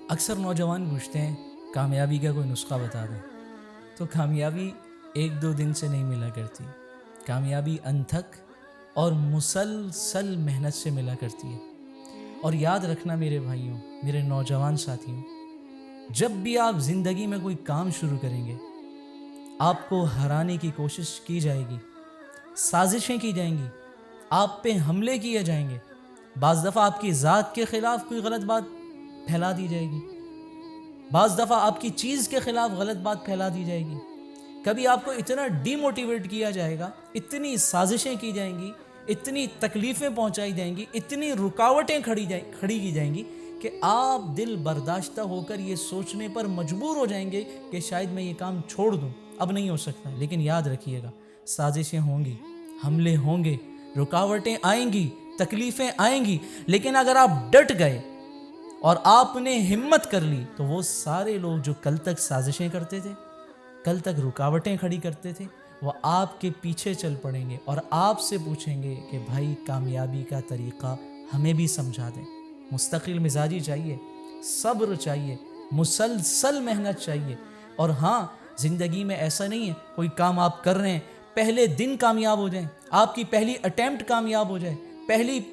اکثر نوجوان پوچھتے ہیں کامیابی کا کوئی نسخہ بتا دیں، تو کامیابی ایک دو دن سے نہیں ملا کرتی. کامیابی انتھک اور مسلسل محنت سے ملا کرتی ہے. اور یاد رکھنا میرے بھائیوں، میرے نوجوان ساتھیوں، جب بھی آپ زندگی میں کوئی کام شروع کریں گے، آپ کو ہرانے کی کوشش کی جائے گی، سازشیں کی جائیں گی، آپ پہ حملے کیے جائیں گے، بعض دفعہ آپ کی ذات کے خلاف کوئی غلط بات پھیلا دی جائے گی، بعض دفعہ آپ کی چیز کے خلاف غلط بات پھیلا دی جائے گی، کبھی آپ کو اتنا ڈی موٹیویٹ کیا جائے گا، اتنی سازشیں کی جائیں گی، اتنی تکلیفیں پہنچائی جائیں گی، اتنی رکاوٹیں کھڑی کی جائیں گی کہ آپ دل برداشتہ ہو کر یہ سوچنے پر مجبور ہو جائیں گے کہ شاید میں یہ کام چھوڑ دوں، اب نہیں ہو سکتا. لیکن یاد رکھیے گا، سازشیں ہوں گی، حملے ہوں گے، رکاوٹیں آئیں گی، تکلیفیں آئیں گی، لیکن اگر آپ ڈٹ گئے اور آپ نے ہمت کر لی تو وہ سارے لوگ جو کل تک سازشیں کرتے تھے، کل تک رکاوٹیں کھڑی کرتے تھے، وہ آپ کے پیچھے چل پڑیں گے اور آپ سے پوچھیں گے کہ بھائی کامیابی کا طریقہ ہمیں بھی سمجھا دیں. مستقل مزاجی چاہیے، صبر چاہیے، مسلسل محنت چاہیے. اور ہاں، زندگی میں ایسا نہیں ہے کوئی کام آپ کر رہے ہیں پہلے دن کامیاب ہو جائیں، آپ کی پہلی اٹیمپٹ کامیاب ہو جائے،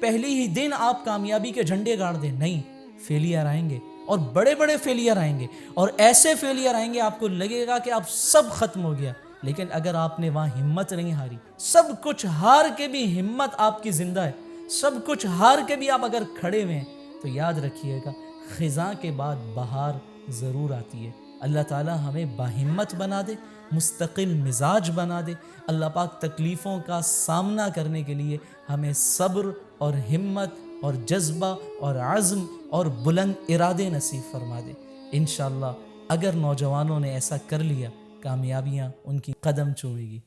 پہلی ہی دن آپ کامیابی کے جھنڈے گاڑ دیں. نہیں، فیلئر آئیں گے اور بڑے بڑے فیلئر آئیں گے، اور ایسے فیلئر آئیں گے آپ کو لگے گا کہ اب سب ختم ہو گیا. لیکن اگر آپ نے وہاں ہمت نہیں ہاری، سب کچھ ہار کے بھی ہمت آپ کی زندہ ہے، سب کچھ ہار کے بھی آپ اگر کھڑے ہوئے ہیں، تو یاد رکھیے گا خزاں کے بعد بہار ضرور آتی ہے. اللہ تعالیٰ ہمیں باہمت بنا دے، مستقل مزاج بنا دے. اللہ پاک تکلیفوں کا سامنا کرنے کے لیے ہمیں صبر اور ہمت اور جذبہ اور عزم اور بلند ارادے نصیب فرما دے. انشاءاللہ اگر نوجوانوں نے ایسا کر لیا، کامیابیاں ان کی قدم چومے گی.